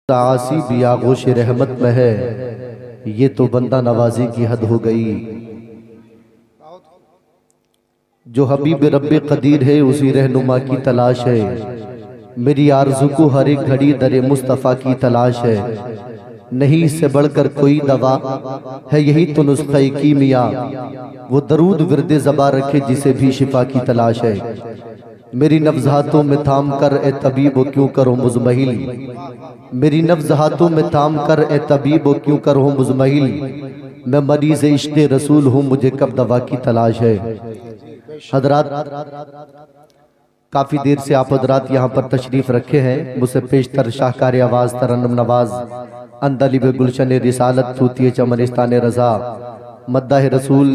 आसी भी आगोश रहमत में है, ये तो बंदा नवाजी की हद हो गई। जो हबीब रब्बे कदीर है उसी रहनुमा की तलाश है। मेरी आरज़ू को हर एक घड़ी दरे मुस्तफ़ा की तलाश है। नहीं इससे बढ़कर कोई दवा है, यही तो नुस्ख़ा कीमिया। वो दरूद विरदे ज़बा रखे जिसे भी शिफा की तलाश है। मेरी नब्ज़ हाथों में थाम कर ए तबीब क्यों करो मुज़महिल। मेरी नब्ज़ हाथों में थाम कर ए तबीब क्यों करो मुज़महिल। मैं मरीज़ इश्क़ रसूल हूँ, मुझे कब दवा की तलाश है। हज़रात, काफ़ी देर से आप हज़रात यहाँ पर तशरीफ़ रखे हैं। मुझसे पेशतर शाहकार आवाज़ तरन्नुम नवाज अंदलिब गुलशन रिसालत तूतिए चमनिस्तान रज़ा मद्दाह रसूल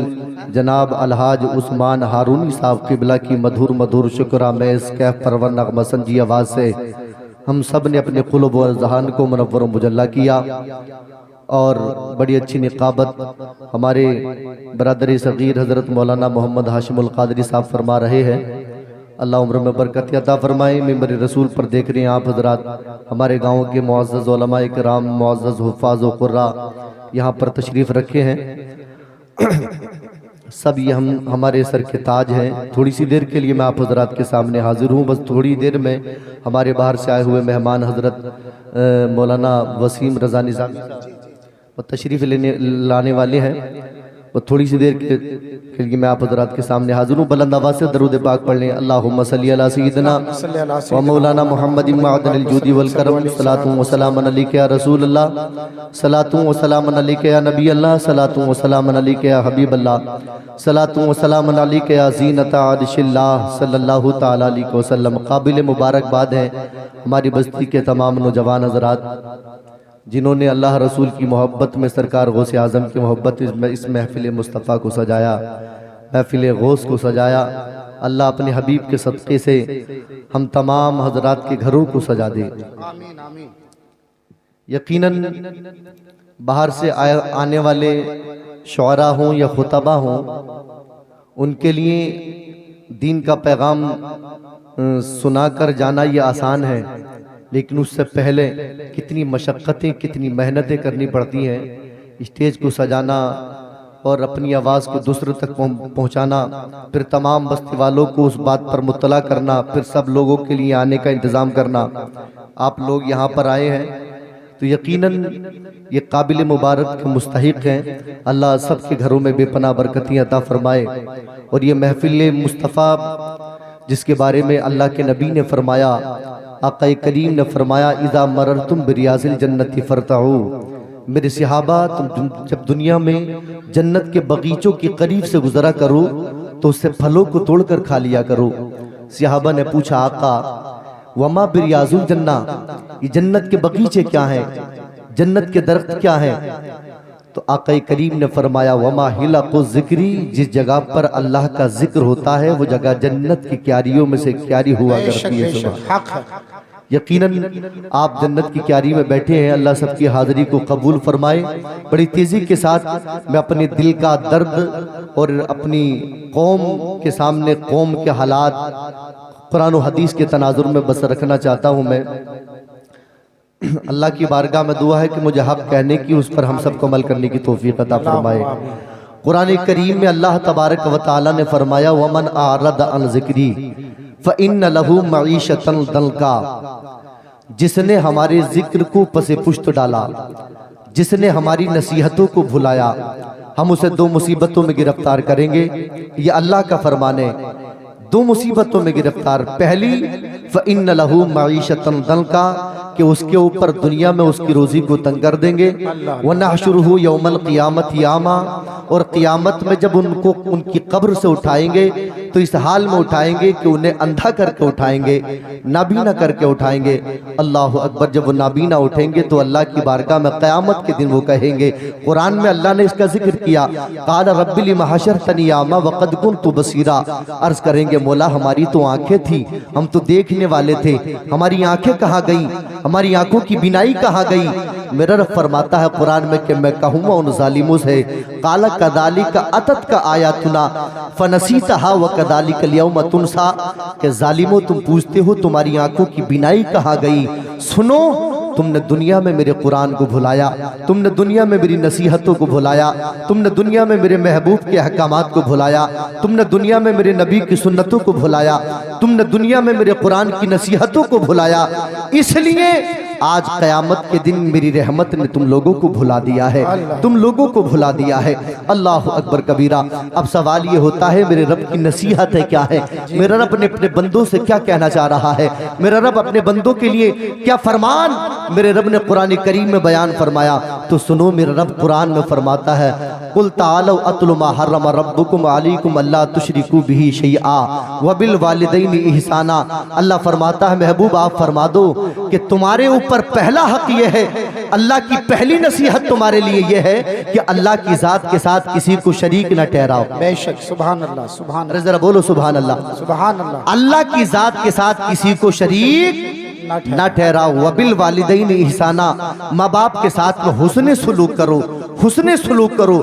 जनाब अलहाज उस्मान हारूनी साहब क़िबला की मधुर मधुर शुक्रा मैज़ कैफ परवर नग़मा संजी आवाज़ से हम सब ने अपने क़ुल्ब व ज़हान को मुनव्वर मुजल्ला किया। और बड़ी अच्छी निक़ाबत हमारे बरदर सग़ीर हज़रत मौलाना मोहम्मद हाशिमुल क़ादरी साहब फरमा रहे हैं। अल्लाह उम्र में बरकत अता फरमाए। मिंबर रसूल पर देख रहे हैं आप हज़रात, हमारे गाँव के मुअज़्ज़ज़ उलमा इकराम, मुअज़्ज़ज़ हुफ़्फ़ाज़ व क़ुर्रा यहाँ पर तशरीफ़ रखे हैं। सब ये हमारे सर के ताज हैं। थोड़ी सी देर के लिए मैं आप हज़रात के सामने हाजिर हूँ। बस थोड़ी देर में हमारे बाहर से आए हुए मेहमान हज़रत मौलाना वसीम रज़ा निज़ामी वो तशरीफ़ लाने वाले हैं। वो थोड़ी सी देर के लिए मैं आप हज़रात के सामने हाजिर हूँ। बुलंद आवाज़ से दरूद पाक पढ़ लें। अल्लाहुम्मा सल्ली अला सय्यिदना व मौलाना मुहम्मदिन मअदनिल जूदी वल करम। सलातु व सलामुन अलैका या रसूल अल्लाह, सलातु व सलामुन अलैका या नबी अल्लाह, सलातु व सलामुन अलैका या हबीब अल्लाह, सलातु व सलामुन अलैका या ज़ीनत अर्शिल्लाह सल्लल्लाहु तआला अलैहि वसल्लम। काबिल मुबारकबाद है हमारी बस्ती के तमाम नौजवान हज़रात जिन्होंने अल्लाह रसूल की मोहब्बत में सरकार गौसे आज़म की मोहब्बत इस महफिल मुस्तफ़ा को सजाया, महफिल गौस को सजाया। अल्लाह अपने हबीब के सदक़े से हम तमाम हज़रात के घरों को सजा दे। आमीन आमीन। यकीनन बाहर से आने वाले शुअरा हों या खुतबा हों, उनके लिए दीन का पैगाम सुनाकर जाना ये आसान है, लेकिन उससे पहले कितनी मशक्क़तें, कितनी मेहनतें करनी पड़ती हैं। स्टेज को सजाना और अपनी आवाज़ को दूसरों तक पहुंचाना, फिर तमाम बस्ती वालों को उस बात पर मुत्तला करना, फिर सब लोगों के लिए आने का इंतज़ाम करना। आप लोग यहाँ पर आए हैं तो यकीनन ये काबिल मुबारक के मुस्तहिक हैं। अल्लाह सब के घरों में बेपनाह बरकतियाँ अता फरमाए। और ये महफिल मुस्तफ़ा जिसके बारे में अल्लाह के नबी ने फरमाया, आक़ा करीम ने फरमाया, इज़ा मररतुम बिरियाज़िल जन्नति फरताऊ। मेरे सहाबा, तुम जब दुनिया में जन्नत के बगीचों के करीब से गुजरा करो तो उससे फलों को तोड़कर खा लिया करो। सहाबा ने पूछा, आका वमा बिरियाज़ुल जन्ना, ये जन्नत के बगीचे क्या हैं, जन्नत के दरख्त क्या हैं? तो आक़ा करीम ने फरमाया, वमा हिलक़ु ज़िक्री, जिस जगह पर अल्लाह का जिक्र होता है वो जगह जन्नत की क्यारियों में से क्यारी हुआ करती है। यकीनन आप जन्नत की क्यारी में बैठे हैं। अल्लाह सबकी हाज़िरी को कबूल फरमाए। बड़ी तेज़ी के साथ मैं अपने दिल का दर्द और अपनी कौम के सामने कौम के हालात कुरान और हदीस के तनाजुर में बस रखना चाहता हूँ। मैं अल्लाह की बारगाह में दुआ है कि मुझे हक कहने की, उस पर हम सबको अमल करने की तौफीक अता फरमाए। कुरान करीम में अल्लाह तबारक व तआला ने फरमाया, वमन आरद अन ज़िक्री फ़इन्न लहू मईशतन दंका। जिसने हमारे जिक्र को पसे पुश्त डाला, जिसने हमारी नसीहतों को भुलाया, हम उसे दो मुसीबतों में गिरफ्तार करेंगे। ये अल्लाह का फरमान है। दो मुसीबतों में गिरफ्तार। पहली, फ़इन्न लहू मईशतन दंका, कि उसके ऊपर दुनिया में उसकी रोजी को तंग कर देंगे। व नहशुरुहु यौमल क़ियामत यामा, और क़ियामत में जब उनको उनकी कब्र से उठाएंगे तो इस हाल में उठाएंगे कि उन्हें अंधा करके उठाएंगे, नाबीना करके उठाएंगे। अल्लाह अकबर। जब वो नाबीना उठेंगे तो अल्लाह की बारगाह में क़यामत के दिन वो कहेंगे, कुरान में अल्लाह ने इसका जिक्र किया, क़ाल रब्बि लिमा हशरतनी अमा व क़द कुन्तु बसीरा। अर्ज करेंगे, मौला हमारी तो आंखें थी, हम तो देखने वाले थे, हमारी आंखें कहाँ गई, हमारी आंखों की बिनाई कहाँ गई? मेरा रब फरमाता है कुरान में कि मैं कहूँगा उन जालिमों से, काला कदालिका अतत का आयातुना फनसीतहा व कदालिका यौम तुनसा, के जालिमों तुम पूछते हो तुम्हारी आंखों की बिनाई कहाँ गई? सुनो तुमने दुनिया में मेरे कुरान को भुलाया, तुमने दुनिया में मेरी नसीहतों को भुलाया, तुमने दुनिया में मेरे महबूब के अहकामात को भुलाया, तुमने दुनिया में मेरे नबी की सुन्नतों को भुलाया, तुमने दुनिया में मेरे कुरान की नसीहतों को भुलाया। इसलिए आज क़यामत के दिन मेरी रहमत ने तुम लोगों को भुला दिया है, तुम लोगों को भुला दिया है। अल्लाह अकबर कबीरा। अब सवाल ये होता है मेरे रब की नसीहत है क्या है, मेरा रब ने अपने बंदों से क्या कहना चाह रहा है, मेरा रब अपने बंदों के लिए क्या फरमान मेरे रब ने कुरान करीम में बयान फरमाया। तो सुनो, मेरा रब कुरान में फरमाता है, कुल तालौ अत्लु मा हर्रम रब्बुकुम अलैकुम अल्ला तुशरिकू बिही शैआ व बिल वालिदैनि इहसाना। अल्लाह फरमाता है महबूब आप फरमा दो कि तुम्हारे ऊपर पहला हक ये है, अल्लाह की पहली नसीहत तुम्हारे लिए ये है कि अल्लाह की जात के साथ किसी को शरीक न ठहराओ। बेशक, सुभान अल्लाह, सुभान अल्लाह, जरा बोलो सुभान अल्लाह, सुभान अल्लाह। अल्लाह की जात के साथ किसी को शरीक न ठहराओ। वबिल वालिदैन इहसाना, माँ बाप के साथ में हुस्ने सलूक करो, हुस्ने सलूक करो,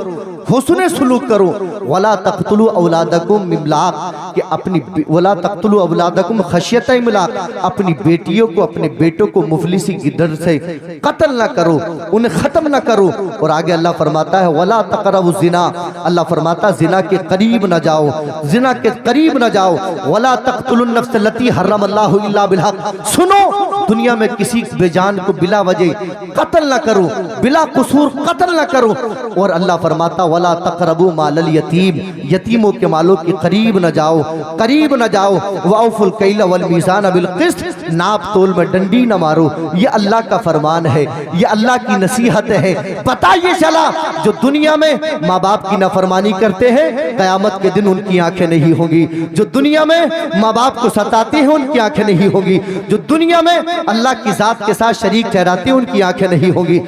हुस्ने सलूक करो। वला तक़तुलू औलादकुम इमलाक, कि अपनी वला तक़तुलू औलादकुम खशियत इमलाक, अपनी बेटियों को अपने बेटों को मुफलिसी की डर से कत्ल ना करो, उन्हें ख़त्म ना करो। और आगे अल्लाह फरमाता है वला तक़रबु ज़िना, अल्लाह फरमाता जिना के करीब न जाओ, जिना के करीब न जाओ। वला तक़तुलुन नफ्स लती हर्रमल्लाहु इल्ला बिल हक़, सुनो दुनिया में किसी बेजान को बिला वजह कत्ल ना करो, बिला कसूर कत्ल ना करो। और अल्लाह फरमाता वला तक़रबू मालल यतीम, यतीमों के मालों के करीब न जाओ, करीब न जाओ। वअफ़ुल कैल वल मीज़ान बिल क़िस्त, नाप तोल में डंडी न मारो। ये अल्लाह का फरमान है, ये अल्लाह की नसीहत है। पता ये चला जो दुनिया में माँ बाप की नाफरमानी करते हैं क़यामत के दिन उनकी आंखें नहीं होंगी, जो दुनिया में माँ बाप को सताते हैं उनकी आंखें नहीं होंगी, जो दुनिया में अल्लाह की जात के साथ शरीक ठहराते हैं उनकी आंखें नहीं होंगी,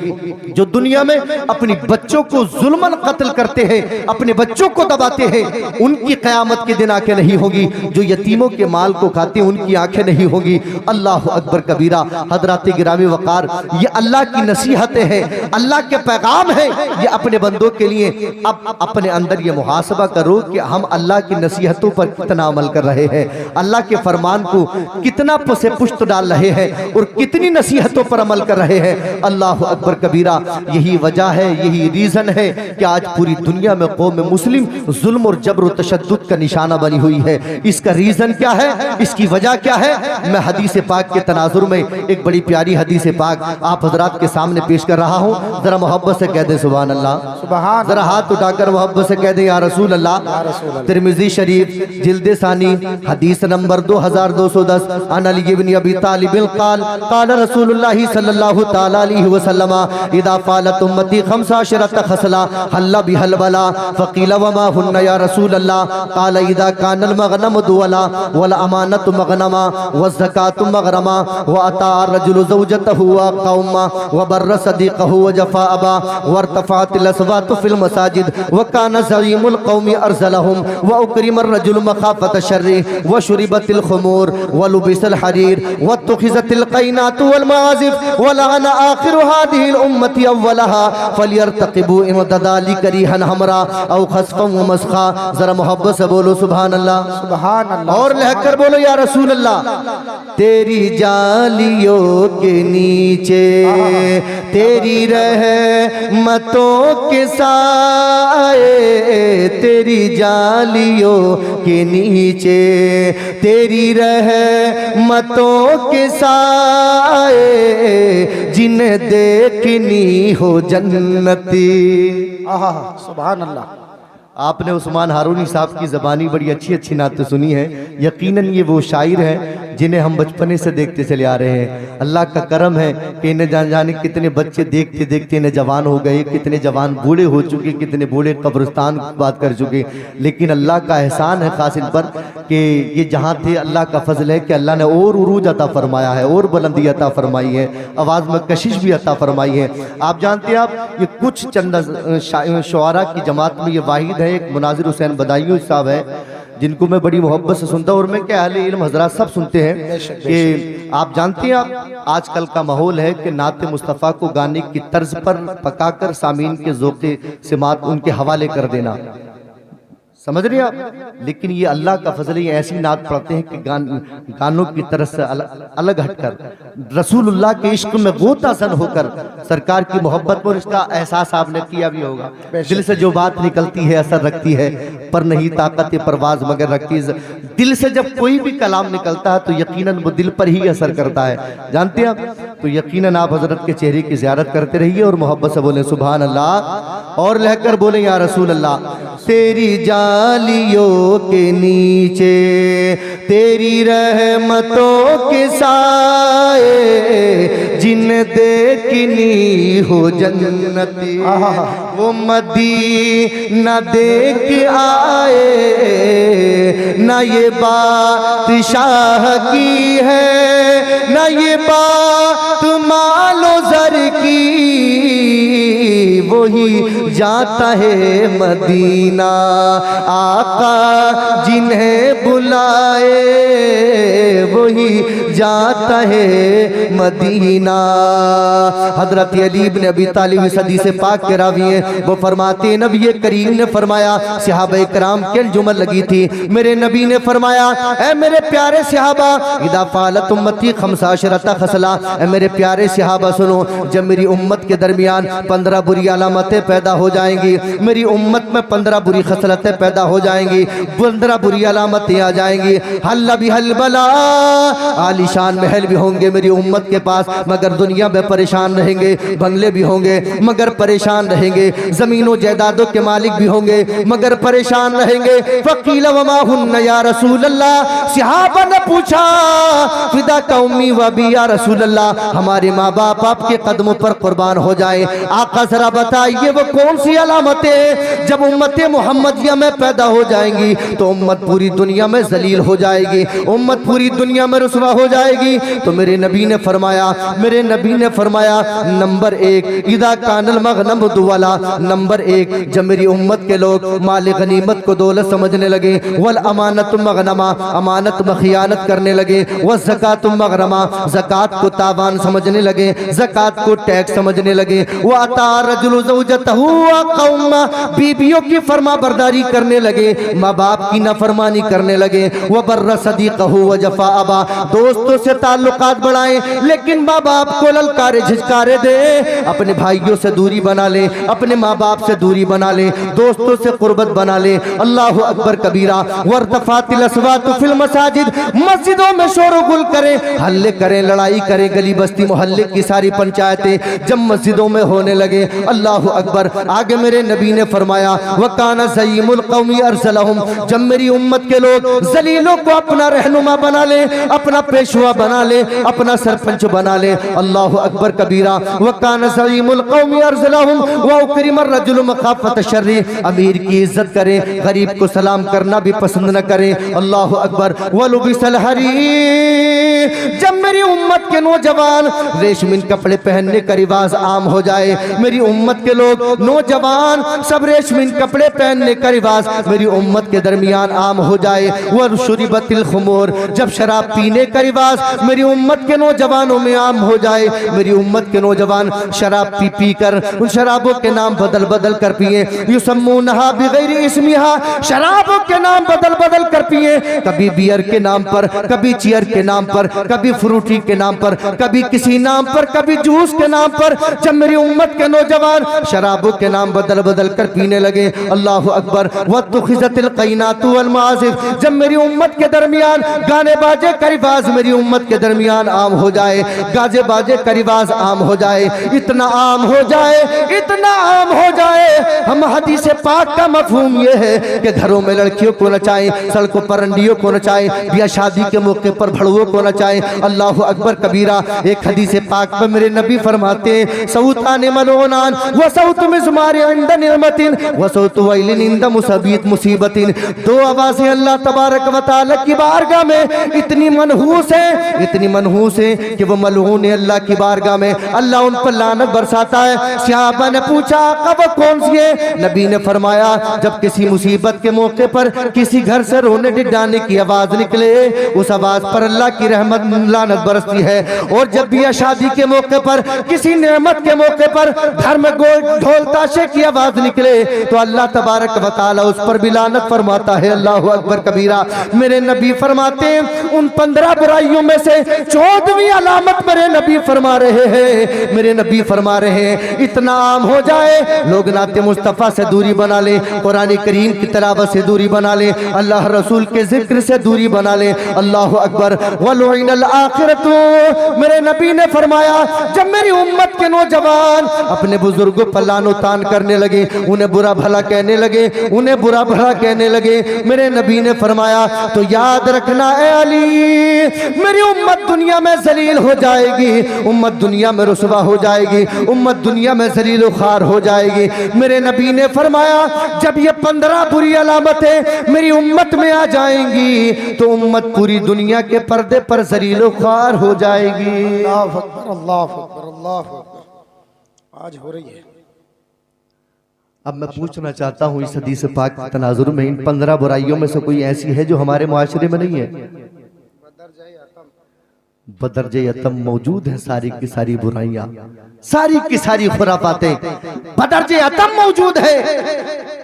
जो दुनिया में अपनी बच्चों को जुल्मन कत्ल करते हैं, अपने बच्चों को दबाते हैं, उनकी क़यामत के दिन आंखें नहीं होगी, जो यतीमों के माल को खाते हैं उनकी आंखें नहीं होगी। अल्लाह अकबर कबीरा। हजरात गिरामी वकार, ये अल्लाह की नसीहतें हैं, अल्लाह के पैगाम है ये अपने बंदों के लिए। अब अपने अंदर ये मुहासबा करो कि हम अल्लाह की नसीहतों पर कितना अमल कर रहे हैं, अल्लाह के फरमान को कितना से पुष्ट डाल रहे हैं और कितनी नसीहतों पर अमल कर रहे हैं। अल्लाह अकबर कबीरा। यही वजह है, यही रीज़न है कि आज पूरी दुनिया में कौम मुस्लिम जुल्म और जबर और तशद्दुद का निशाना बनी हुई है। इसका रीज़न क्या है, इसकी वजह क्या है, मैं हदीस पाक के तनाजुर में एक बड़ी प्यारी हदीस पाक आप हजरात के सामने पेश कर रहा हूँ। जरा मोहब्बत से कह दें सुभान अल्लाह, सुभान, जरा हाथ उठाकर मोहब्बत से कह दें या रसूल अल्लाह। तिरमिज़ी शरीफ जिल्द सानी हदीस नंबर 2210 अन अली इब्न अबी तालिब क़ाल क़ाल रसूलुल्लाह सल्लल्लाहु तआला अलैहि वसल्लम इदा फ़ालत उम्मती 15 खसला हल्ला बिहल बला फ़क़ील वमा हुन्ना या रसूल अल्लाह क़ाल इदा कानल मग़नम दुवला वल अमानत मग़नमा व ज़कात मग़रमा व अता रजुल ज़ौजतहु व क़ौमा व बर्र सदीक़हु व जफ़ा अबा वर्तफ़अतिल अस्वातु फ़िल मसाजिद व कान ज़ईमुल क़ौमि अरज़लहुम व उक्रिमर रजुल मख़ाफ़त शर्रि व शुरिबतिल ख़ुमूर व लुबिसल हरीर व तुख़िज़तिल क़ैनातु वल मआज़िफ़ व लअन आख़िरु हादिहिल उम्मति अव्वलहा फ़लियर्तक़िबू इमतदा लिकरीहन हमरा औ ख़स्फ़न व मस्ख़ा। ज़रा मोहब्बत से बोलो सुभान अल्लाह, सुभान अल्लाह, और लहकर बोलो या रसूल अल्लाह। तेरी जालियों के नीचे तेरी रहमतों के साए, तेरी जालियों के नीचे तेरी रहमतों के साए, जिन्हें देखनी हो जन्नती। आहा, सुभान अल्लाह। आपने उस्मान हारूनी साहब की ज़बानी बड़ी अच्छी अच्छी नातें सुनी हैं। यकीनन ये वो शायर हैं जिन्हें हम बचपने से देखते चले आ रहे हैं। अल्लाह का करम है कि इन्हें जाने कितने बच्चे देखते देखते इन्हें जवान हो गए, कितने जवान बूढ़े हो चुके, कितने बूढ़े कब्रिस्तान बात कर चुके। लेकिन अल्लाह का एहसान है खास इन पर कि ये जहाँ थे अल्लाह का फजल है कि अल्लाह ने और उरूज अता फरमाया है, और बुलंदी अता फरमाई है, आवाज़ में कशिश भी अता फरमाई है। आप जानते हैं आप ये कुछ चंद शुआरा की जमात में ये वाहिद है एक मुनाजिर हुसैन बदायूं साहब है जिनको मैं बड़ी मोहब्बत से सुनता हूँ और मैं क्या अहले इल्म हजरात सब सुनते हैं कि आप जानते हैं आप आजकल का माहौल है कि नाते मुस्तफ़ा को गाने की तर्ज पर पकाकर सामीन के ज़ौक़े सिमात उनके हवाले कर देना। समझ रहे हैं आप। लेकिन ये अल्लाह का फजल, ये ऐसी नात पढ़ते हैं कि गानों की तरफ से अलग हटकर रसूलुल्लाह के इश्क में गोतासन होकर सरकार की मोहब्बत में इसका एहसास आपने किया भी होगा। दिल से जो बात निकलती है असर रखती है, पर नहीं ताकत परवाज मगर रखती है। दिल से जब कोई भी कलाम निकलता है तो यकीनन वो दिल पर ही असर करता है, जानते हैं आप। तो यकीनन आप हजरत के चेहरे की ज़ियारत करते रहिए और मोहब्बत से बोले सुभान अल्लाह, और लहकर बोले या रसूल अल्लाह। तेरी जालियों के नीचे तेरी रहमतों के साए, जिन देखनी हो जन्नती वो मदीना देख आए। ना ये बात शाह की है, ना ये बात मालो जर की, वही जाता है मदीना आका जिन्हें बुलाए, वही जाता है मदीना। हजरत अली इब्न अबी तालिब इस हदीस पाक के रावी हैं, वो फरमाते हैं नबी करीम ने फरमाया, सहाबा कराम के जुमल लगी थी, मेरे नबी ने फरमाया ऐ मेरे प्यारे सहाबा, इदा फालत उम्मती खमसाशरता खसला, ऐ मेरे प्यारे सहाबा सुनो, जब मेरी उम्मत के दरमियान 15 बुरी अलामतें पैदा हो जाएंगी, मेरी उम्मत में 15 बुरी खसलतें पैदा हो जाएंगी, 15 बुरी अलामतें आ जाएंगी। हल्ला भी हल बला, आलीशान महल भी होंगे मेरी उम्मत के पास, मगर दुनिया में परेशान रहेंगे, बंगले भी होंगे मगर परेशान रहेंगे, जमीनों जायदादों के मालिक भी होंगे मगर परेशान रहेंगे। फकील वमा हुन्ना या रसूल अल्लाह, सहाबा ने पूछा फिदा कौमी व भी या रसूल अल्लाह, हमारे माँ बाप आपके कदमों पर कुर्बान हो जाए। आका जरा बताइए वो कौन सी अलामतें जब उम्मत मोहम्मदिया में पैदा हो जाएंगी तो उम्मत पूरी दुनिया में जलील हो जाएगी, उम्मत पूरी दुनिया में रुसवा हो जाएगी। तो मेरे नबी ने फरमाया, मेरे नबी ने फरमाया नंबर 1 इदा कानल मगनम दुवाला, नंबर 1 जब मेरी उम्मत के लोग माल गनीमत को दौलत समझने लगे, वल अमानत मगनमा, अमानत में खियानत करने लगे, वह ज़कात मगरमा, ज़कात को तावान समझने लगे, ज़कात को टैक्स समझने लगे, वह अता रजुल ज़ौजतहु व कौमा, बीबियों की फरमा बरदारी करने लगे, माँ बाप की नाफरमानी करने लगे, वह बर्र सदीक़हु व जफ़ा अबा, दोस्तों से ताल्लुकात बढ़ाएं लेकिन माँ बाप को ललकारे झिझकारे दे, अपने भाइयों से दूरी बना ले, अपने माँ बाप से दूरी बना ले, दोस्तों से कुर्बत बना ले। अल्लाह अकबर कबीरा। वर्तफातिल अस्वात फिल मसाजिद, मस्जिदों में शोर गुल करें, हल्ले करें, लड़ाई करें, गली बस्ती मोहल्ले की सारी पंचायतें जब मस्जिदों में होने लगे। अल्लाह अकबर। आगे मेरे नबी ने फरमाया वकाना ज़य्यमुल कौमी अरसलहुम, जब मेरी उम्मत के लोग जलीलों को अपना रहनुमा बना ले, अपना पेशवा बना ले, अपना सरपंच बना ले। अल्लाह अकबर कबीरा। वकाना ज़य्यमुल कौमी अरसलहुम व उकरिमर रजुल मखाफत शर्री, अमीर की इज्जत करें, गरीब को सलाम करना भी पसंद न करें। अल्लाह अकबर। वलुबिसल हरीर, जब मेरी उम्मत के नौजवान रेशमी कपड़े पहनने का रिवाज आम हो जाए, मेरी उम्मत के लोग नौजवान सब रेशमी कपड़े पहनने का रिवाज मेरी उम्मत के दरमियान आम हो जाए। वह शुरिबतिल खुमूर, जब शराब पीने का रिवाज मेरी उम्मत के नौजवानों में आम हो जाए, मेरी उम्मत के नौजवान शराब पी पी कर उन शराबों के नाम बदल बदल कर पिए, युसम्मूनहा बिगैरि इस्मिहा, शराबों के नाम बदल बदल कर पिए, कभी बियर के नाम पर, कभी चियर के नाम पर, कभी फ्रूटी के नाम पर, कभी किसी नाम पर, कभी जूस के नाम पर। जब मेरी उम्मत के नौजवान शराबों के नाम बदल बदल कर पीने लगे। अल्लाह अकबर। वत्तुखिज़तिल क़ैनातु वल मआज़िफ़, जब मेरी उम्मत के दरमियान गाने बाजे का रिवाज मेरी उम्मत के दरमियान आम हो जाए, गाजे बाजे का रिवाज आम हो जाए, इतना आम हो जाए, इतना आम हो जाए, हम हदीस पाक का मफहूम ये है कि घरों में लड़कियों को नचाएं, सड़कों पर रंडियों को नचाएं, या शादी के मौके पर भड़ुओं को नचाएं। अल्लाह अकबर कबीरा। एक हदीस पाक में मेरे नबी फरमाते हैं सऊतान मलूनान व सऊत मिज़मार इंद निअमतिन व सऊत वैलिन इंद मुसीबतिन। दो आवाज़ें अल्लाह तबारक व तआला की बारगाह में इतनी मनहूस है, है, इतनी मनहूस है कि वो मलऊन है अल्लाह की बारगाह में, अल्लाह उन पर लानत बरसाता है। सहाबा ने पूछा कब कौन सी है? नबी ने फरमाया जब किसी मुसीबत के मौके पर किसी घर से रोने डिड्डाने की आवाज निकले, उस आवाज पर अल्लाह की रहमत लानत बरसती है। और जब भी शादी के मौके पर किसी नेमत के मौके पर घर में ढोल ताशे की आवाज निकले तो अल्लाह तबारक व तआला उस पर भी लानत फरमाता है। अल्लाहु अकबर कबीरा। मेरे नबी फरमाते हैं उन 15 बुराइयों में से 14वीं अलामत मेरे नबी फरमा रहे हैं, मेरे नबी फरमा रहे हैं इतना आम हो जाए लोग नाते मुस्तफ़ा से दूरी बना ले, कुरान करीम की तिलावत से दूरी बना ले, अल्लाह रसूल के जिक्र से दूरी बना ले। अल्लाहु अकबर। वलुइनल आखिरतु। मेरे नबी ने फरमाया जब मेरी उम्मत के नौजवान अपने बुजुर्गों पर लानो तान करने लगे, उन्हें बुरा भला कहने लगे, उन्हें बुरा भला कहने लगे, मेरे नबी ने फरमाया तो याद रखना ए अली, मेरी उम्मत दुनिया में जलील हो जाएगी, उम्मत दुनिया में रुसवा हो जाएगी, उम्मत दुनिया में जलील खार हो जाएगी। मेरे नबी ने फरमाया जब ये 15 बुरी अलामतें मेरी उम्मत में आ जाएंगी तो उम्मत पूरी दुनिया के पर्दे पर जलील खार हो जाएगी। अल्लाह अकबर, अल्लाह अकबर, अल्लाह अकबर। आज हो रही है। अब मैं पूछना चाहता हूँ इस हदीस पाक के तनाजुर में इन 15 बुराइयों में से कोई ऐसी है जो हमारे मुआशरे में नहीं है? बदरजे अतम मौजूद है, सारी की सारी बुराइयां, सारी की सारी खुराफातें बदरजे अतम मौजूद है,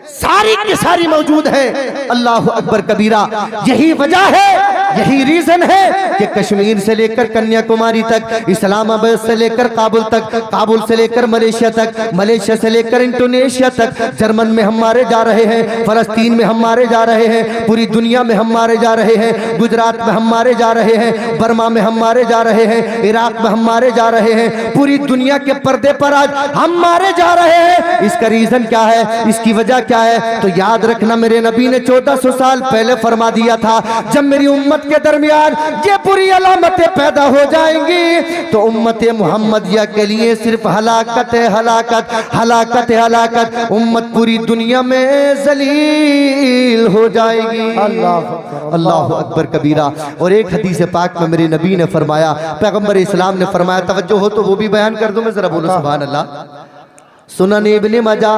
सारी की सारी मौजूद है। अल्लाह अकबर कबीरा। यही वजह है, यही रीजन है कि कश्मीर से लेकर कन्याकुमारी तक, इस्लामाबाद से लेकर काबुल तक, काबुल से लेकर मलेशिया तक, मलेशिया से लेकर इंडोनेशिया तक, जर्मन में हम मारे जा रहे हैं, फलस्तीन में हम मारे जा रहे हैं, पूरी दुनिया में हम मारे जा रहे हैं, गुजरात में हम मारे जा रहे हैं, बर्मा में हम मारे जा रहे हैं, इराक में हम मारे जा रहे हैं, पूरी दुनिया के पर्दे पर आज हम मारे जा रहे हैं। इसका रीजन क्या है? इसकी वजह क्या है? तो याद रखना मेरे नबी ने 1400 साल पहले फरमा दिया था जब मेरी उम्मत के दरमियान ये बुरी अलामतें पैदा हो जाएंगी तो उम्मत मुहम्मदिया के लिए सिर्फ हलाकत है, हलाकत, हलाकत है, हलाकत। उम्मत पूरी दुनिया में जलील हो जाएगी। अल्लाह अकबर कबीरा। और एक हदीस पाक में मेरे नबी ने फरमाया, पैगंबर इस्लाम ने फरमाया, तवज्जो हो तो वो भी बयान कर दूं मैं, जरा बोलो सुभान अल्लाह। सुनन इब्ने माजा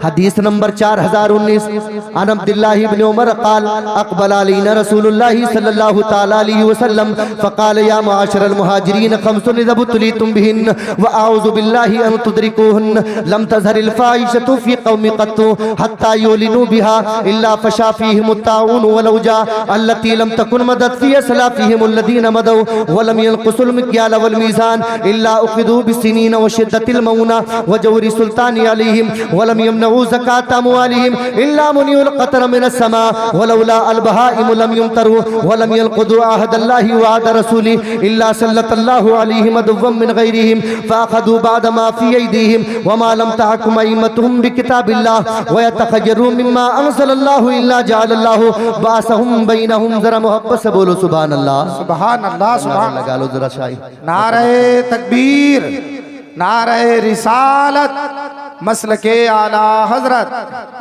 हदीस नंबर 4019 अन अब्दुल्लाह इब्ने उमर क़ाल अक़बल अलैना रसूलुल्लाह सल्लल्लाहु तआला अलैहि वसल्लम फ़क़ाल या मआशरल मुहाजिरीन ख़म्सुन इज़ा बुतलीतुम बिहिन्न व अऊज़ु बिल्लाहि अन तुदरिकुहुन्न लम तज़हरिल फ़ाहिशतु फ़ी क़ौमिन क़त्तु हत्ता युलिनु बिहा इल्ला फ़शा फ़ीहिमुत ताऊन वल औजा अल्लती लम तकुन मदद फ़ी सलाफ़िहिमुल लज़ीना मदौ व लम यनक़ुसुल मिक्याल वल मीज़ान इल्ला उख़िज़ू बिस्सिनीन व शिद्दतिल मऊना व जौरि अलैहिम वलम यमनऊ ज़कात अमवालिहिम इल्ला मुनिउल क़तर मिनस समा वलौला अल बहाइम लम युमतरू वलम यलक़ुदू अहदल्लाहि व अहद रसूली इल्ला सल्लल्लाहु अलैहिम अदव्वम मिन गैरिहिम फ़अख़ज़ू बाद मा फ़ी अयदीहिम व मा लम तहकुम अइम्मतुहुम बिकिताबिल्लाह व यतख़य्यरू मिम्मा अंज़लल्लाहु इल्ला जअलल्लाहु बासहुम बैनहुम। ज़रा मोहब्बत से बोलो सुभान अल्लाह, सुभान अल्लाह, सुभान लगा लो जरा शाही। नारे तकबीर, नारे रिसालत, मसलके आला हजरत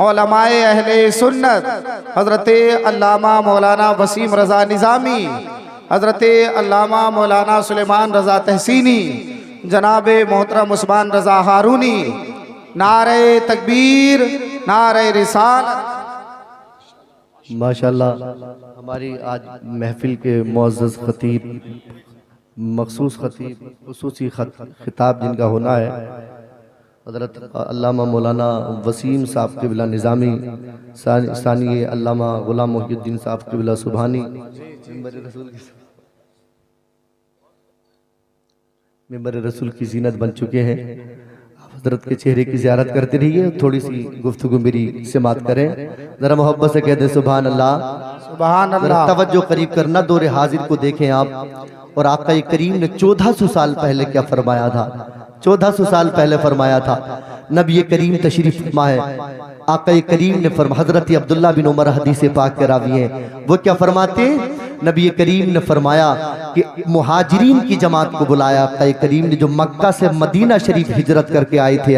उलमाए अहले सुन्नत हजरत अल्लामा मौलाना वसीम रज़ा निज़ामी, हजरत अल्लामा मौलाना सुलेमान रज़ा तहसीनी, जनाब मोहतरम उस्मान रज़ा हारूनी। नारे तकबीर, नारे रिसालत। माशाल्लाह हमारी आज महफिल के मुअज़्ज़ज़ खतीब, मखसूस खतीब, खुसूसी खिताब जिनका होना है हज़रत अल्लामा मौलाना वसीम साहब क़िबला निज़ामी, सानी अल्लामा ग़ुलाम मुहिउद्दीन साहब क़िबला सुबहानी मिंबर रसूल की ज़ीनत बन चुके हैं। हज़रत के चेहरे की ज़ियारत करते रहिए, थोड़ी सी गुफ्तगू मेरी समात करें, ज़रा मोहब्बत से कह दें सुभान अल्लाह, सुभान अल्लाह। तवज्जो करीब करना, दौरे हाजिर को देखें आप। और आका करीम ने 1400 साल पहले क्या फरमाया था? 1400 साल पहले फरमाया था। नबी करीम तशरीफ फरमा है, आका करीम ने फरमा, हजरत अब्दुल्ला बिन उमर हदीस पाक के रावी हैं, वो क्या फरमाते? नबी करीम ने फरमाया कि मुहाजिरीन की जमात को बुलाया। आका करीम ने जो मक्का से मदीना शरीफ हिजरत करके आए थे,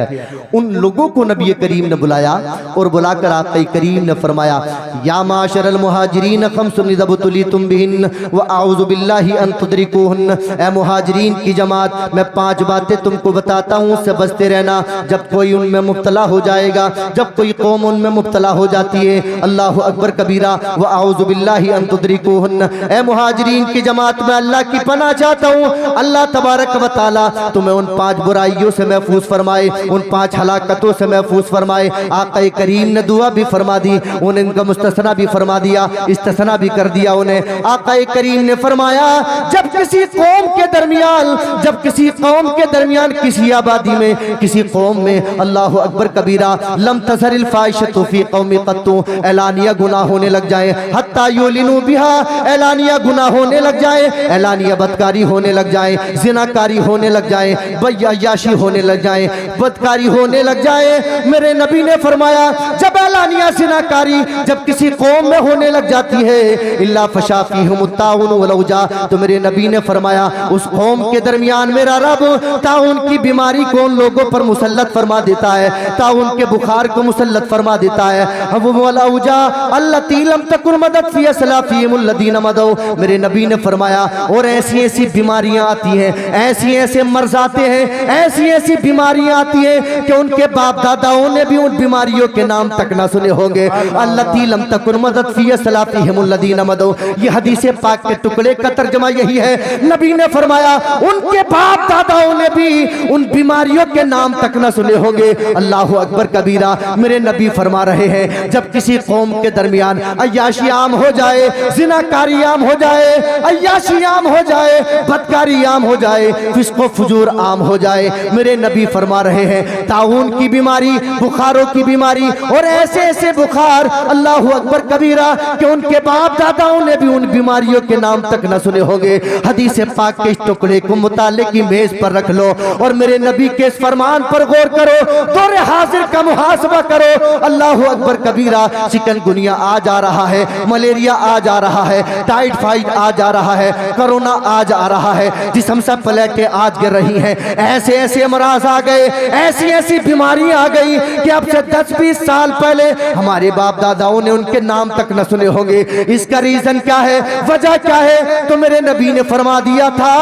उन लोगों को नबी करीम ने बुलाया और बुलाकर आका करीम ने फरमाया, या माशरल मुहाजिरीन खम्सुन ज़बतुलितुम बिहिन व अऊज़ु बिल्लाहि अन तुदरिकुहुन। ए मुहाजिरीन की जमात, मैं 5 बातें तुमको बताता हूँ, उससे बचते रहना। जब कोई उनमें मुब्तला हो जाएगा, जब कोई कौम उनमें मुब्तला हो जाती है, अल्लाहु अकबर कबीरा व अऊज़ु बिल्लाहि अन तुदरिकुहुन। ए मुहाजिरीन की जमात, मैं अल्लाह की पनाह चाहता हूँ, अल्लाह तबारक व तआला तुम्हें उन 5 बुराइयों से महफूज फरमाए, उन 5 हलाकतों से महफूज फरमाए। आका करीम ने दुआ भी फरमा दी, उन्हें इनका मुस्तस्ना भी फरमा दिया, इस्तिस्ना भी कर दिया उन्हें। आका करीम ने फरमाया, जब किसी कौम के दरमियान, जब किसी कौम के दरमियान, किसी आबादी में, किसी कौम में, अल्लाहु अकबर कबीरा, लम तज़हरिल फाहिशतु फी कौमी क़त्तु, एलानिया गुनाह होने लग जाए, हत्ता युलिनु बिहा, एलानिया गुनाह होने लग जाए, एलानिया बदकारी होने लग जाए, जिनाकारी होने लग जाए, बयायाशी होने लग जाए, बदकारी होने लग जाए। मेरे नबी ने फरमाया, जब एलानिया जिनाकारी जब किसी कौम में होने लग जाती है, इल्ला फशा फीहुम ताउन वल औजा, तो मेरे नबी ने फरमाया उस कौम के दरमियान मेरा रब ताउन की बीमारी को उन लोगों पर मुसल्लत फरमा देता है, ताउन के बुखार को मुसल्लत फरमा देता है। वल औजा अल्लती लम तकुन मदद फी असलाफिहिम लदीना मदौ, मेरे नबी ने फरमाया और ऐसी ऐसी बीमारियां आती हैं, ऐसी ऐसे मर्ज आते हैं, ऐसी ऐसी बीमारियां आती हैं कि उनके बाप दादाओं ने भी उन बीमारियों के नाम तक ना सुने होंगे। अल्लती लम तकुन मदद फी असलाफिहिम लदीना मदौ, ये हदीस पाक के टुकड़े का तर्जुमा यही है। नबी ने फरमाया उनके बाप दादाओं ने भी उन बीमारियों के नाम तक ना सुने होंगे। अल्लाह अकबर कबीरा। मेरे नबी फरमा रहे हैं, जब किसी कौम के दरमियान अय्याशी आम हो जाए, जिनाकारी आम हो जाए, अय्याशी आम हो जाए, बदकारी आम हो जाए, फिस्को फुजूर आम हो जाए, मेरे नबी फरमा रहे हैं ताउन की बीमारी, बुखारों की बीमारी और ऐसे ऐसे बुखार, अल्लाह अकबर कबीरा, कि उनके बाप दादाओं ने भी उन बीमारियों के नाम तक न सुने होंगे। हदीस पाक के इस टुकड़े को मुताले की मेज पर रख लो और मेरे नबी के इस फरमान पर गौर करो, दौरे हाजिर का मुहासबा करो। अल्लाह अकबर कबीरा, चिकनगुनिया आ जा रहा है, मलेरिया आ जा रहा है, टाइफाइड आ जा रहा है, कोरोना आ जा रहा है, जिस्म से प्लेटें आज गिर रही हैं, ऐसे ऐसे अमराज आ गए, ऐसी ऐसी बीमारियां आ गई कि अब से 10-20 साल पहले हमारे बाप दादाओं ने उनके नाम तक न सुने होंगे। इसका रीजन क्या है, वजह क्या है? तो मेरे नबी ने फरमा दिया था,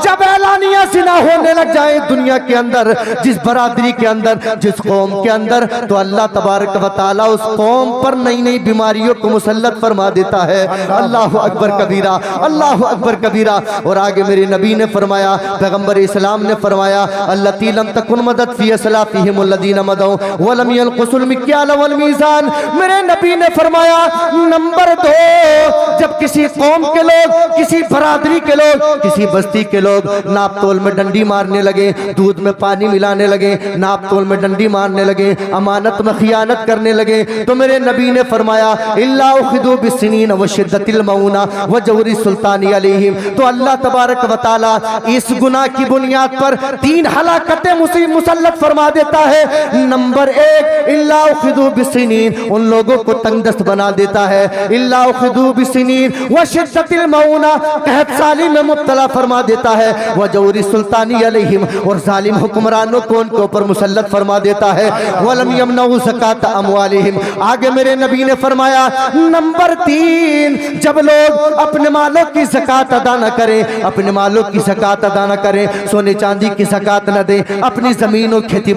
जब एलानिया जिना होने लग जाए दुनिया के अंदर, जिस बरादरी के अंदर, जिस कौम के अंदर, तो अल्लाह तबारक व तआला उस कौम पर नई नई बीमारियों को मुसल्लत फरमा देता है। अल्लाह अकबर कबीरा, अल्लाह अकबर कबीरा। और आगे मेरे नबी ने फरमाया, पैगंबर इस्लाम ने फरमाया, अल्लती लम तकुन मदद फी असलाफिहिम लदीना मदौ व लम यनकुसुल मिक्याल वल मीज़ान। मेरे नबी ने फरमाया, नंबर 2, जब किसी कौम के लोग, किसी बरादरी के लोग, किसी बस्ती के लोग नाप तोल में डंडी मारने लगे, दूध में पानी मिलाने लगे, नाप तोल में डंडी मारने लगे, अमानत में खियानत करने लगे, तो मेरे नबी ने फरमाया, इल्ला उखिदू बिस्सिनीन व शिद्दतिल मऊना व जौरी सुल्तानी अलैहिम। तो अल्लाह तबारक व तआला इस गुनाह की बुनियाद पर 3 हलाकतें मुसल्लत फरमा देता है। नंबर 1, इल्ला उखिदू बिस्सिनीन, उन लोगों को तंगदस्त बना देता है। इल्ला उखिदू बिस्सिनीन व शिद्दतिल मऊना, कहत साली में मुब्तला फरमा देता है। व जौरी सुल्तानी अलैहिम, और जालिम हुक्मरानों को उनके ऊपर मुसल्लत फरमा देता है। वलम यमनऊ ज़कात अमवालिहिम। आगे मेरे नबी ने फरमाया, नंबर 3, जब लोग अपने मालों की ज़कात अदा न करें, अपने मालों की ज़कात अदा न करें, सोने चांदी की ज़कात न दें, अपनी ज़मीन और खेती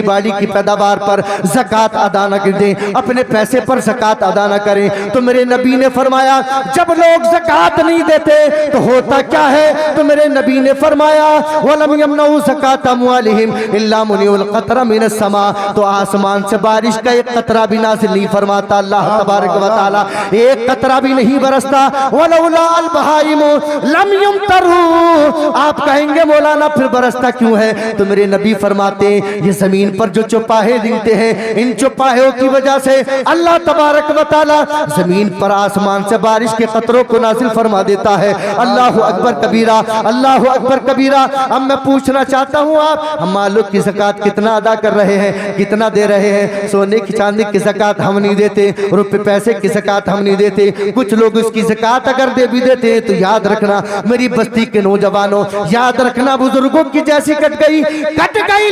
बाड़ी की पैदावार पर ज़कात अदा न दें, अपने पैसे पर ज़कात अदा न करें, तो मेरे नबी ने फरमाया, जब लोग ज़कात नहीं देते तो होता क्या है? तो मेरे नबी ने फरमाया, वलम यमनऊ ज़कात अमवालिहिम इल्ला मुनिउल क़त्रा मिनस समा, तो आसमान से बारिश का एक कतरा भी नाज़िल नहीं फरमाता अल्लाह तबारक व तआला, एक कतरा भी नहीं बरसता। वलौला अल बहाइम लम युमतरू। आप कहेंगे मौलाना फिर बरसता क्यों है? तो मेरे नबी फरमाते हैं, ये जमीन पर जो चौपाहे दिखते हैं, इन चौपाहों की वजह से अल्लाह तबारक व तआला जमीन पर आसमान से बारिश के कतरों को नाज़िल फरमा देता है। अल्लाह अकबर कबीरा, अल्लाह अकबर कबीरा। अब मैं पूछना चाहता हूँ, आप हम मालों की ज़कात कितना अदा कर रहे हैं, कितना दे रहे हैं? सोने की चांदी की ज़कात हम नहीं देते, रुपए पैसे की ज़कात हम नहीं देते। कुछ लोग उसकी ज़कात अगर दे भी देते हैं तो याद रखना मेरी बस्ती के नौजवानों, याद रखना बुजुर्गों की जैसी कट गई,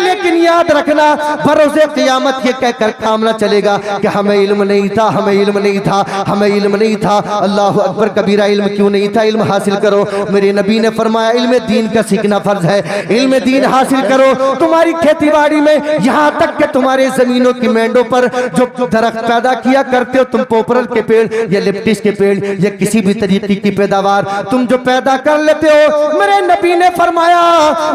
लेकिन याद रखना भरोसे क़यामत ये कहकर काम ना चलेगा कि हमें इल्म नहीं था, हमें इल्म नहीं था, हमें इल्म नहीं था। अल्लाह अकबर कबीरा। इल्म क्यों नहीं था? इल्म हासिल करो। मेरे नबी ने फरमाया इल्म दीन का सीखना फर्ज है, इल्म दीन हासिल करो। तुम्हारी खेती बाड़ी में यहाँ तक कि तुम्हारे जमीनों की मेंढों पर जो दरख्त पैदा किया करते हो तुम, पोपरल के पेड़ या लिप्टिस के पेड़ या किसी भी तरीके की पैदावार तुम जो पैदा कर लेते हो, मेरे नबी ने फरमाया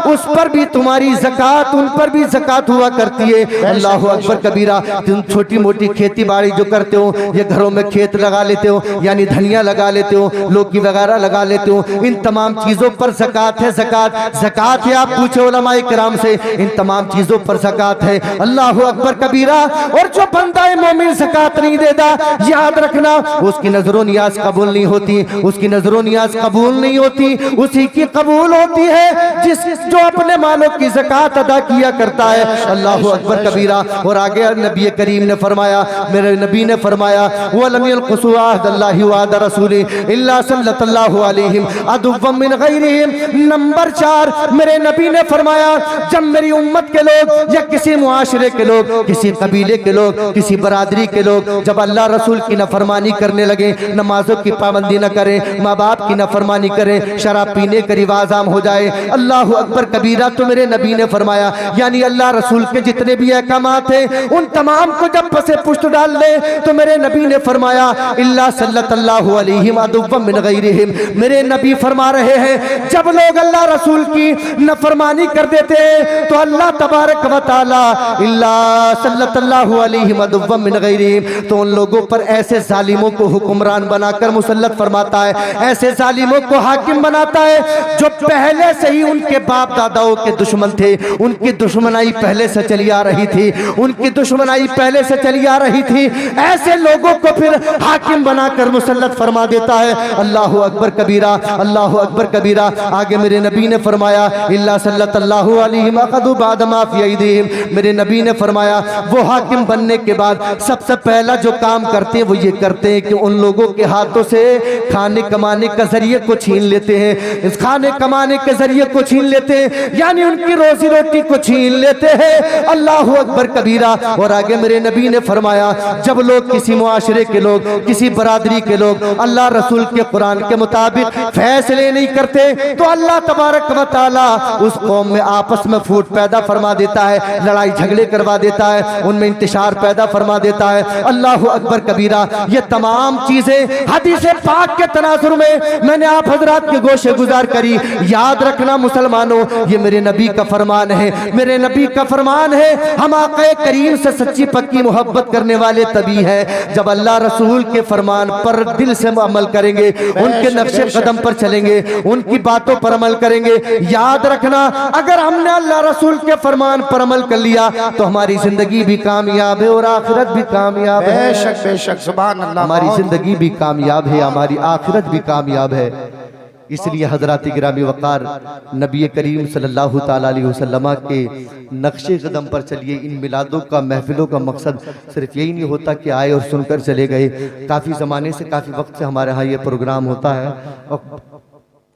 उस पर भी तुम्हारी ज़कात, उन पर भी ज़कात हुआ करती है। अल्लाह अकबर कबीरा। तुम छोटी मोटी खेती बाड़ी जो करते हो, ये घरों में खेत लगा लेते हो, यानी धनिया लगा लेते हो, लौकी वगैरह लगा लेते हो, इन तमाम चीजों पर ज़कात है। ज़कात है। आप पूछे उलमाए किराम से, इन तमाम चीजों पर ज़कात है। अल्लाह अकबर कबीरा। और जो बंदा मोमिन ज़कात नहीं देता, याद रखना उसकी नजरों नियाज कबूल नहीं होती, उसकी नजरों नियाज कबूल नहीं होती, उसी की कबूल होती है जो अपने मालों की ज़कात अदा किया करता है। अल्लाह अकबर कबीरा। और आगे नबी करीम ने फरमाया, मेरे नबी ने फरमाया वलम यलक़ुसू अहदल्लाहि व अहद रसूली इल्ला सल्लल्लाहु अलैहि अदुव्वम मिन गैरिहिम। नंबर 4 मेरे नबी ने फरमाया जब मेरी उम्मत के लोग या किसी मुआशरे के लोग, किसी कबीले के लोग, किसी बरादरी के लोग जब अल्लाह रसूल की नफरमानी करने लगे, नमाजों की पाबंदी न करें, माँ बाप की नफरमानी करें, शराब पीने का रिवाज आम हो जाए, अल्लाह अकबर कबीरा, तो मेरे नबी ने फरमाया यानी अल्लाह रसूल के जितने भी अहकामात हैं उन तमाम को जब पसे पुष्ट डाल दे तो मेरे नबी ने फरमाया इल्ला सल्लल्लाहु अलैहि अदुव्वम मिन गैरिहिम। मेरे नबी फरमा रहे हैं जब लोग अल्लाह रसूल की नफरमानी कर देते हैं तो अल्लाह तबारक व तआला इल्ला सल्लल्लाहु अलैहि अदुव्वम मिन गैरिहिम, तो उन लोगों पर ऐसे जालिमों को हुक्मरान बनाकर मुसल्लत फरमाता है, ऐसे जालिमों को हाकिम बनाता है जो पहले से ही उनके बाप दादाओं के दुश्मन थे, उनकी दुश्मनाई पहले से चली आ रही थी, उनकी दुश्मनाई पहले से चली आ रही थी, ऐसे लोगों को फिर हाकिम बनाकर मुसल्लत फरमा देता है। अल्लाह अकबर कबीरा, अल्लाह अकबर कबीरा। आगे मेरे नबी ने फरमाया इल्ला सल्लल्लाहु अलैहि वसल्लम बाद मा फी अयदीहिम। मेरे नबी ने फरमाया वो हाकिम बनने के बाद सबसे पहला जो काम करते हैं वो ये करते हैं कि उन लोगों के हाथों से खाने कमाने का जरिए को छीन लेते हैं, इस खाने कमाने के जरिए को छीन लेते हैं, यानी उनकी रोजी रोटी को छीन लेते हैं। अल्लाह अकबर कबीरा। और आगे मेरे नबी ने फरमाया जब लोग किसी मुआशरे के लोग, किसी बरादरी के लोग अल्लाह रसूल के कुरान के मुताबिक फैसले नहीं करते तो अल्लाह तबारक व तआला उस कौम में आपस में फूट पैदा फरमा देता है, लड़ाई झगड़े करवा देता है, उनमें इंतशार पैदा फरमा देता है। अल्लाह अकबर कबीरा। ये तमाम चीजें हदीस पाक के तनाजुर में मैंने आप हजरात के गोशे गुजार करी। याद रखना मुसलमानों, ये मेरे नबी का फरमान है, मेरे नबी का फरमान है। हम आक़े करीम से सच्ची पक्की मोहब्बत करने वाले तभी है जब अल्लाह रसूल के फरमान पर दिल से अमल करेंगे, उनके नक्शे कदम पर चलेंगे, उनकी बातों पर अमल करेंगे। याद रखना अगर हमने अल्लाह रसूल के फरमान पर अमल कर लिया तो हमारी जिंदगी भी कामयाब है और आखिरत भी कामयाब है। बेशक बेशक सुभान अल्लाह। हमारी जिंदगी भी कामयाब है, हमारी आखिरत भी कामयाब है। इसलिए हजरात गिरामी वक़ार नबी करीम सल्लल्लाहु ताला अलैहि वसल्लम के नक्शे कदम पर चलिए। इन मिलादों का, महफिलों का मकसद सिर्फ यही नहीं होता कि आए और सुनकर चले गए। काफ़ी ज़माने से, काफ़ी वक्त से हमारे यहाँ ये प्रोग्राम होता है,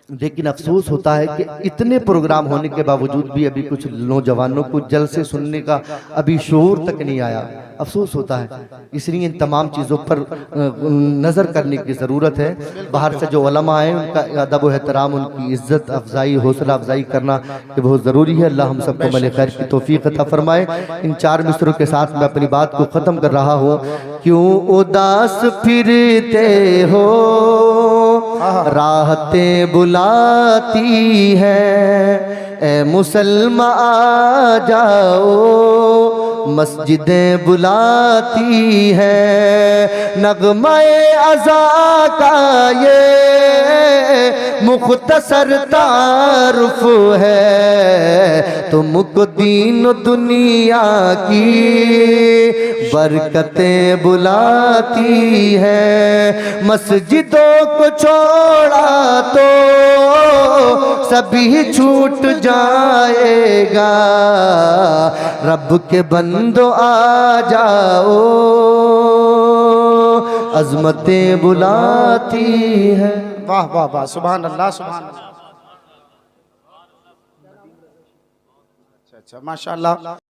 लेकिन अफसोस होता है कि इतने प्रोग्राम होने के बावजूद भी अभी कुछ नौजवानों को जलसे सुनने का अभी शऊर तक नहीं आया। अफसोस होता है। इसलिए इन तमाम चीज़ों पर नज़र करने की ज़रूरत है। बाहर से जो उलमा आए उनका अदब व एहतराम, उनकी इज़्ज़त अफजाई, हौसला अफजाई करना ये बहुत ज़रूरी है। अल्लाह हम सबको मल खैर की तौफीक अता फरमाए। इन 4 मिसरों के साथ मैं अपनी बात को ख़त्म कर रहा हूँ। क्यों उदास फिरते हो, राहतें बुलाती है, ए मुसलमान आ जाओ, मस्जिदें बुलाती है, नगमाए अज़ा का ये मुख्तसर तारुफ है, तुमको दीन दुनिया की बरकतें बुलाती है। मस्जिदों को छोड़ा तो सभी छूट जाएगा, रब के बंदो आ जाओ, अजमतें बुलाती है। वाह वाह वाह, सुभान अल्लाह सुभान अल्लाह। अच्छा अच्छा, माशाअल्लाह।